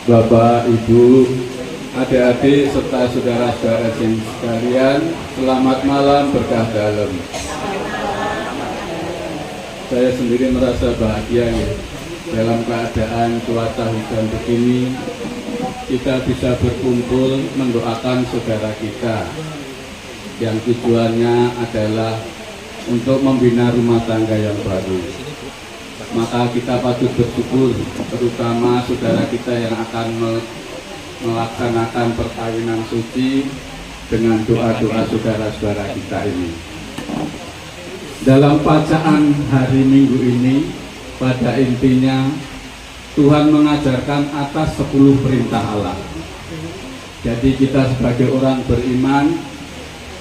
Bapak, Ibu, adik-adik, serta saudara-saudara sekalian, selamat malam berkah dalam. Saya sendiri merasa bahagia ya, dalam keadaan cuaca hujan begini, kita bisa berkumpul mendoakan saudara kita, yang tujuannya adalah untuk membina rumah tangga yang baru. Maka kita patut bersyukur, terutama saudara kita yang akan melaksanakan perkawinan suci dengan doa-doa saudara-saudara kita ini. Dalam bacaan hari Minggu ini, pada intinya Tuhan mengajarkan atas 10 perintah Allah. Jadi kita sebagai orang beriman,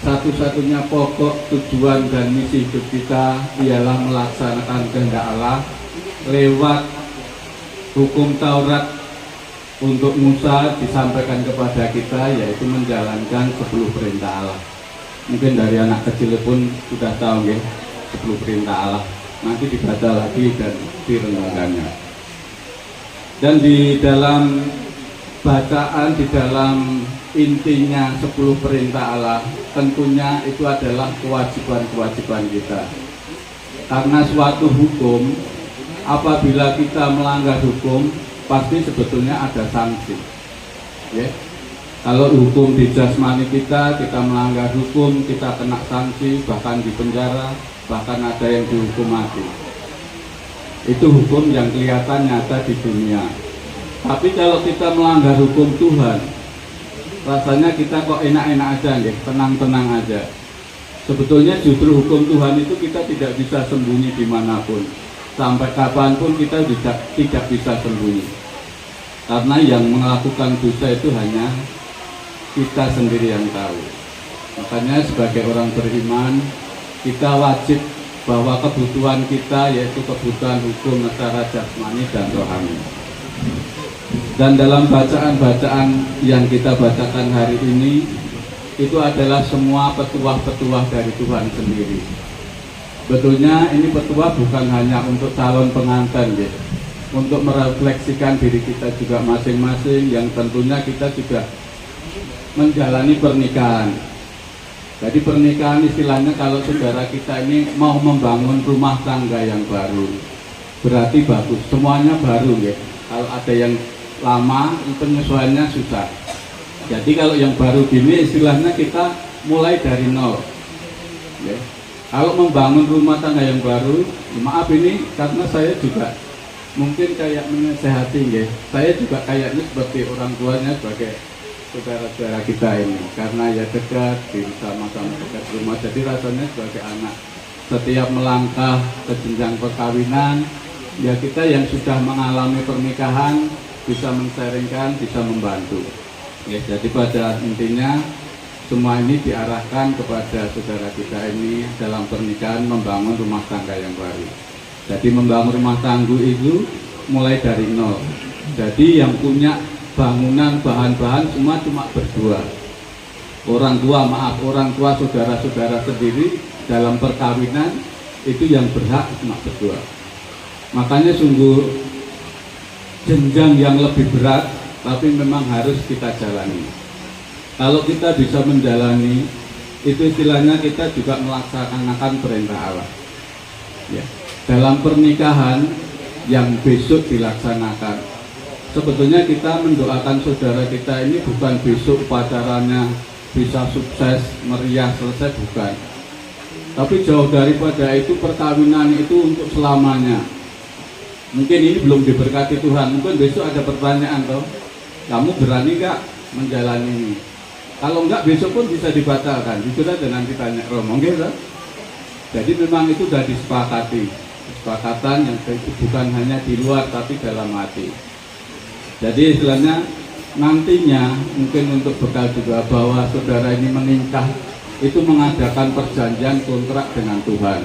satu-satunya pokok tujuan dan misi hidup kita ialah melaksanakan kehendak Allah lewat hukum Taurat. Untuk Musa disampaikan kepada kita, yaitu menjalankan 10 perintah Allah. Mungkin dari anak kecil pun sudah tahu ya, 10 perintah Allah. Nanti dibaca lagi dan direnungkannya. Dan di dalam bacaan, di dalam intinya 10 perintah Allah, tentunya itu adalah kewajiban-kewajiban kita. Karena suatu hukum, apabila kita melanggar hukum, pasti sebetulnya ada sanksi. Ya. Kalau hukum di jasmani kita melanggar hukum, kita kena sanksi, bahkan dipenjara, bahkan ada yang dihukum mati. Itu hukum yang kelihatan nyata di dunia. Tapi kalau kita melanggar hukum Tuhan, rasanya kita kok enak-enak aja, ya, tenang-tenang aja. Sebetulnya justru hukum Tuhan itu kita tidak bisa sembunyi dimanapun. Sampai kapanpun kita tidak bisa sembunyi. Karena yang melakukan dosa itu hanya kita sendiri yang tahu. Makanya sebagai orang beriman, kita wajib bahwa kebutuhan kita yaitu kebutuhan hukum secara jasmani dan rohani. Dan dalam bacaan-bacaan yang kita bacakan hari ini, itu adalah semua petuah-petuah dari Tuhan sendiri. Betulnya ini petuah bukan hanya untuk calon pengantin ya, untuk merefleksikan diri kita juga masing-masing, yang tentunya kita juga menjalani pernikahan. Jadi pernikahan istilahnya kalau saudara kita ini mau membangun rumah tangga yang baru, berarti bagus, semuanya baru ya. Kalau ada yang lama, penyesuaiannya susah. Jadi kalau yang baru gini istilahnya kita mulai dari nol ya. Kalau membangun rumah tangga yang baru, maaf ini karena saya juga mungkin kayak menasehati ya. Saya juga kayaknya seperti orang tuanya sebagai saudara-saudara kita ini, karena ya dekat, sama-sama dekat rumah. Jadi rasanya sebagai anak, setiap melangkah ke jenjang perkawinan, ya kita yang sudah mengalami pernikahan bisa men-sharingkan, bisa membantu. Ya, jadi pada intinya semua ini diarahkan kepada saudara kita ini dalam pernikahan membangun rumah tangga yang baru. Jadi membangun rumah tangga itu mulai dari nol. Jadi yang punya bangunan bahan-bahan semua cuma berdua. Orang tua saudara-saudara sendiri dalam perkawinan itu yang berhak cuma berdua. Makanya sungguh jenjang yang lebih berat, tapi memang harus kita jalani. Kalau kita bisa menjalani, itu istilahnya kita juga melaksanakan perintah Allah. Ya. Dalam pernikahan yang besok dilaksanakan, sebetulnya kita mendoakan saudara kita ini bukan besok pacarannya bisa sukses, meriah, selesai, bukan. Tapi jauh daripada itu, perkawinan itu untuk selamanya. Mungkin ini belum diberkati Tuhan, mungkin besok ada pertanyaan toh, kamu berani gak menjalani ini? Kalau enggak besok pun bisa dibatalkan, itu aja nanti tanya Romo gitu. Jadi memang itu sudah disepakati, kesepakatan yang itu bukan hanya di luar tapi dalam hati. Jadi istilahnya nantinya mungkin untuk bekal juga bahwa saudara ini menikah itu mengadakan perjanjian kontrak dengan Tuhan.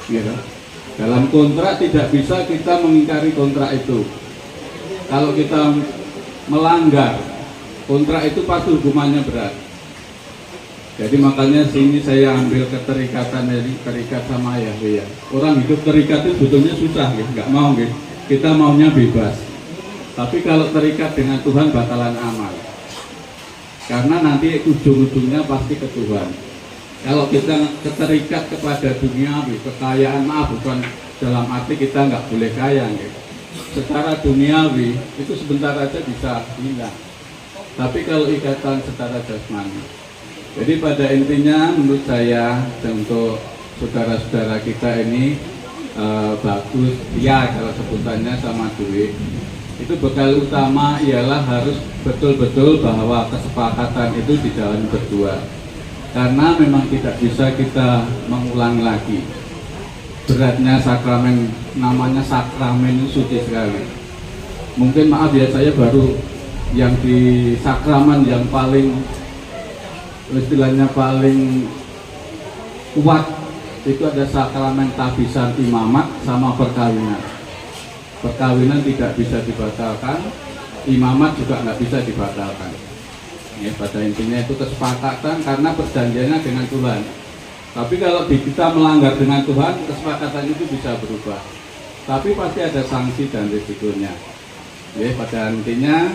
Gitu. Dalam kontrak tidak bisa kita mengingkari kontrak itu. Kalau kita melanggar kontrak itu pasti hukumannya berat. Jadi makanya sini saya ambil keterikatan dari terikat sama Yahweh. Orang hidup terikat itu sebetulnya susah, gitu. Nggak mau, gitu. Kita maunya bebas. Tapi kalau terikat dengan Tuhan bakalan aman. Karena nanti ujung-ujungnya pasti ke Tuhan. Kalau kita terikat kepada duniawi, kekayaan, maaf, bukan dalam arti kita nggak boleh kaya, gitu. Secara duniawi itu sebentar aja bisa hilang. Tapi kalau ikatan secara jasmani, jadi pada intinya menurut saya dan untuk saudara-saudara kita ini bagus ya kalau sebutannya sama duit. Itu bekal utama ialah harus betul-betul bahwa kesepakatan itu dijalani berdua. Karena memang tidak bisa kita mengulang lagi. Beratnya sakramen, namanya sakramen suci sekali. Mungkin maaf ya, saya baru yang di sakramen yang paling istilahnya paling kuat itu ada sakramen tabisan imamat sama perkawinan. Perkawinan tidak bisa dibatalkan, imamat juga nggak bisa dibatalkan. Ya, pada intinya itu kesepakatan karena perjanjiannya dengan Tuhan. Tapi kalau kita melanggar dengan Tuhan, kesepakatan itu bisa berubah. Tapi pasti ada sanksi dan risikonya. Ya, pada intinya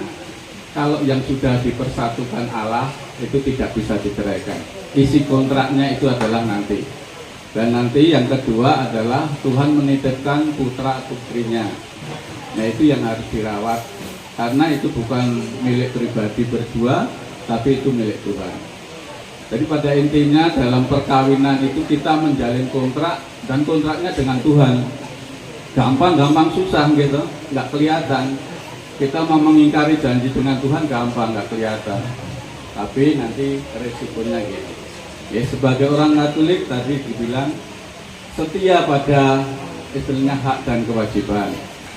kalau yang sudah dipersatukan Allah itu tidak bisa diceraikan. Isi kontraknya itu adalah nanti. Dan nanti yang kedua adalah Tuhan menitipkan putra putrinya. Nah itu yang harus dirawat. Karena itu bukan milik pribadi berdua, tapi itu milik Tuhan. Jadi pada intinya dalam perkawinan itu kita menjalin kontrak dan kontraknya dengan Tuhan. Gampang susah gitu, nggak kelihatan. Kita mau mengingkari janji dengan Tuhan gampang, nggak kelihatan. Tapi nanti resikonya gitu. Ya, sebagai orang Katolik tadi dibilang setia pada istilahnya hak dan kewajiban.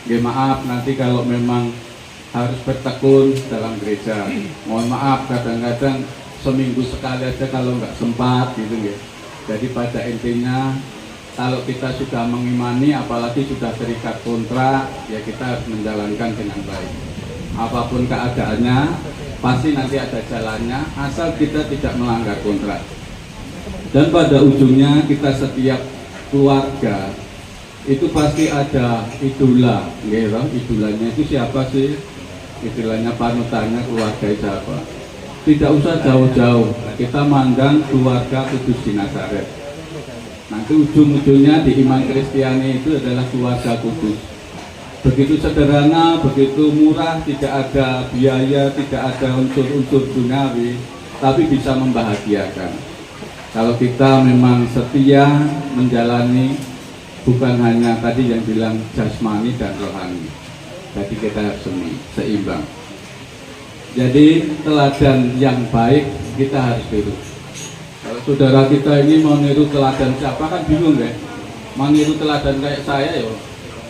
Ya, maaf nanti kalau memang harus bertekun dalam gereja. Mohon maaf kadang-kadang seminggu sekali aja kalau nggak sempat gitu ya. Jadi pada intinya kalau kita sudah mengimani, apalagi sudah terikat kontrak, ya kita harus menjalankan dengan baik. Apapun keadaannya, pasti nanti ada jalannya, asal kita tidak melanggar kontrak. Dan pada ujungnya kita setiap keluarga itu pasti ada idola, gitu. Idolanya itu siapa sih? Istilahnya panutannya keluarga siapa? Tidak usah jauh-jauh, kita mandang keluarga Kudus di Nazaret. Nanti ujung-ujungnya di iman Kristiani itu adalah keluarga kudus. Begitu sederhana, begitu murah, tidak ada biaya, tidak ada unsur-unsur duniawi, tapi bisa membahagiakan. Kalau kita memang setia menjalani, bukan hanya tadi yang bilang jasmani dan rohani. Jadi kita harus seimbang. Jadi teladan yang baik kita harus tiru. Kalau saudara kita ini mau niru teladan siapa kan bingung ya. Mau niru teladan kayak saya ya,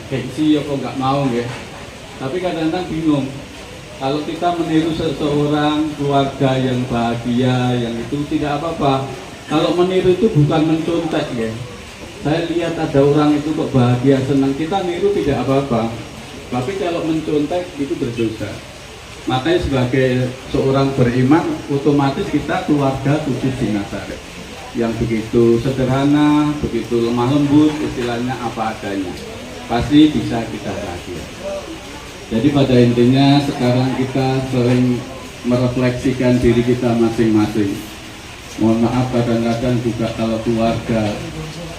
gengsi ya kok nggak mau ya. Tapi kadang-kadang bingung. Kalau kita meniru seseorang keluarga yang bahagia, yang itu tidak apa-apa. Kalau meniru itu bukan mencontek ya. Saya lihat ada orang itu kok bahagia, senang, kita niru tidak apa-apa. Tapi kalau mencontek itu berdosa. Makanya sebagai seorang beriman, otomatis kita keluarga Kudus di Nazaret yang begitu sederhana, begitu lemah lembut, istilahnya apa adanya, pasti bisa kita bahagia. Jadi pada intinya sekarang kita sering merefleksikan diri kita masing-masing. Mohon maaf kadang-kadang juga kalau keluarga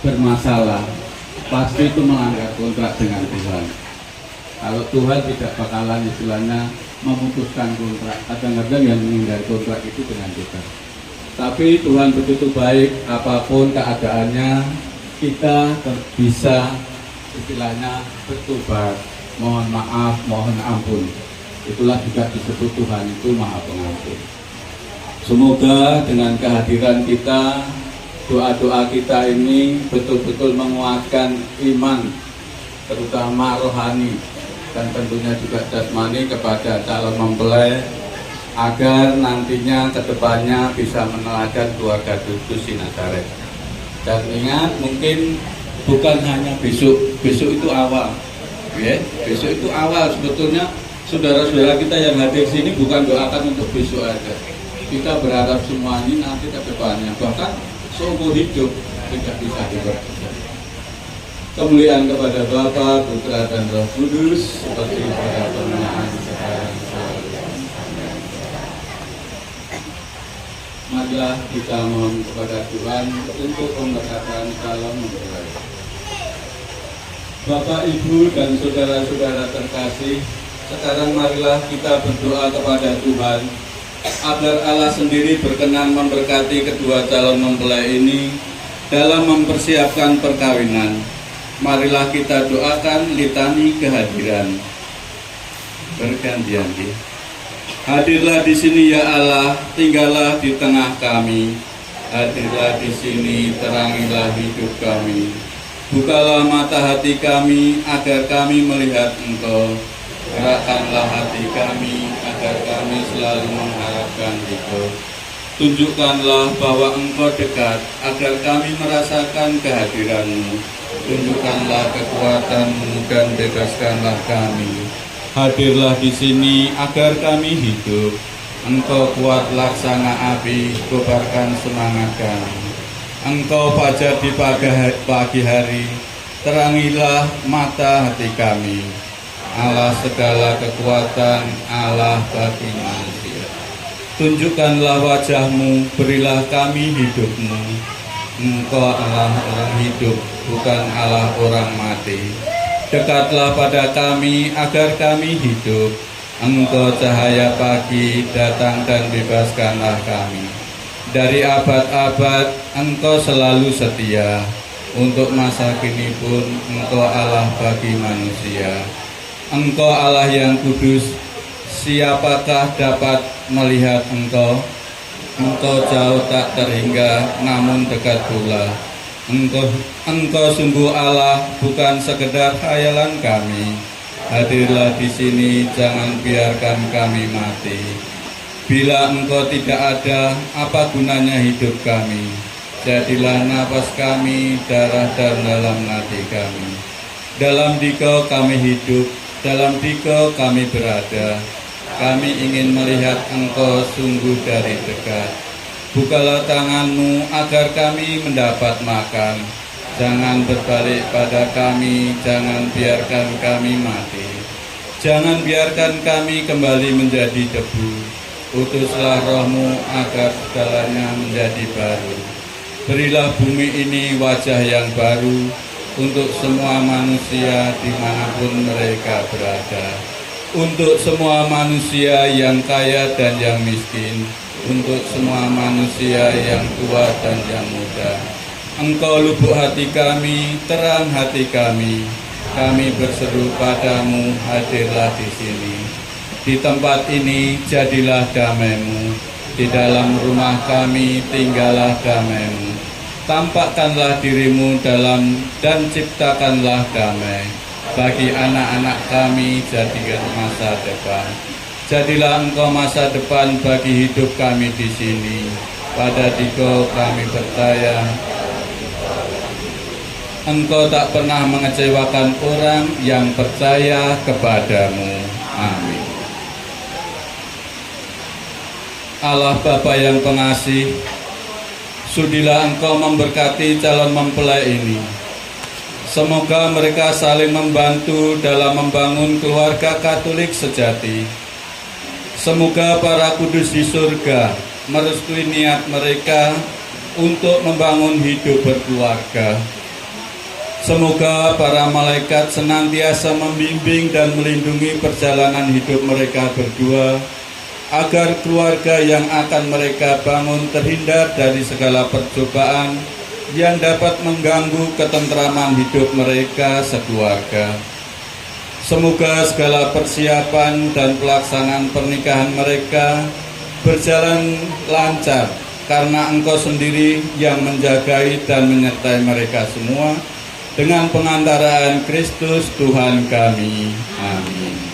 bermasalah, pasti itu melanggar kontrak dengan Tuhan. Kalau Tuhan tidak bakalan istilahnya memutuskan kontrak, kadang-kadang yang menghindari kontrak itu dengan kita. Tapi Tuhan begitu baik, apapun keadaannya kita bisa istilahnya bertobat, mohon maaf, mohon ampun. Itulah juga disebut Tuhan itu Maha Pengampun. Semoga dengan kehadiran kita, doa-doa kita ini betul-betul menguatkan iman, terutama rohani, dan tentunya juga jasmani kepada calon mempelai agar nantinya kedepannya bisa meneladan keluarga Kudus di Nazaret. Dan ingat, mungkin bukan hanya besok itu awal, ya. Besok itu awal, sebetulnya saudara-saudara kita yang hadir sini bukan doakan untuk besok aja. Kita berharap semua ini nanti kedepannya, bahkan seumur hidup tidak bisa diberhentikan. Kemuliaan kepada Bapa, Putra dan Roh Kudus seperti pada permulaan Marilah kita mohon kepada Tuhan untuk pemberkatan calon mempelai. Bapak, Ibu, dan saudara-saudara terkasih, sekarang marilah kita berdoa kepada Tuhan agar Allah sendiri berkenan memberkati kedua calon mempelai ini dalam mempersiapkan perkawinan. Marilah kita doakan litani kehadiran. Bergantian. Hadirlah di sini ya Allah, tinggallah di tengah kami. Hadirlah di sini, terangilah hidup kami. Bukalah mata hati kami agar kami melihat Engkau. Gerakkanlah hati kami agar kami selalu mengharapkan Engkau. Tunjukkanlah bahwa Engkau dekat agar kami merasakan kehadiran-Mu. Tunjukkanlah kekuatan-Mu dan bebaskanlah kami. Hadirlah di sini agar kami hidup. Engkau kuat laksana api, kobarkan semangat kami. Engkau fajar di pagi hari, terangilah mata hati kami. Allah segala kekuatan, Allah bagi manusia. Tunjukkanlah wajah-Mu, berilah kami hidup-Mu. Engkau Allah orang hidup, bukan Allah orang mati. Dekatlah pada kami agar kami hidup. Engkau cahaya pagi, datang dan bebaskanlah kami. Dari abad-abad Engkau selalu setia. Untuk masa kini pun Engkau Allah bagi manusia. Engkau Allah yang kudus, siapakah dapat melihat Engkau? Engkau jauh tak terhingga, namun dekat pula. Engkau sungguh Allah, bukan sekedar khayalan kami. Hadirlah di sini, jangan biarkan kami mati. Bila Engkau tidak ada, apa gunanya hidup kami? Jadilah napas kami, darah dan dalam hati kami. Dalam Dikau kami hidup, dalam Dikau kami berada. Kami ingin melihat Engkau sungguh dari dekat. Bukalah tangan-Mu agar kami mendapat makan. Jangan berbalik pada kami, jangan biarkan kami mati. Jangan biarkan kami kembali menjadi debu. Utuslah Roh-Mu agar segalanya menjadi baru. Berilah bumi ini wajah yang baru untuk semua manusia dimanapun mereka berada. Untuk semua manusia yang kaya dan yang miskin. Untuk semua manusia yang tua dan yang muda. Engkau lubuk hati kami, terang hati kami. Kami berseru padamu, hadirlah di sini. Di tempat ini jadilah damai-Mu. Di dalam rumah kami tinggallah damai-Mu. Tampakkanlah diri-Mu dalam dan ciptakanlah damai. Bagi anak-anak kami jadikan masa depan. Jadilah Engkau masa depan bagi hidup kami di sini. Pada Dikau kami percaya. Engkau tak pernah mengecewakan orang yang percaya kepadamu. Amin. Allah Bapa yang pengasih, sudilah Engkau memberkati calon mempelai ini. Semoga mereka saling membantu dalam membangun keluarga Katolik sejati. Semoga para kudus di surga merestui niat mereka untuk membangun hidup berkeluarga. Semoga para malaikat senantiasa membimbing dan melindungi perjalanan hidup mereka berdua, agar keluarga yang akan mereka bangun terhindar dari segala percobaan yang dapat mengganggu ketentraman hidup mereka sekeluarga. Semoga segala persiapan dan pelaksanaan pernikahan mereka berjalan lancar, karena Engkau sendiri yang menjagai dan menyertai mereka semua, dengan pengantaraan Kristus Tuhan kami. Amin.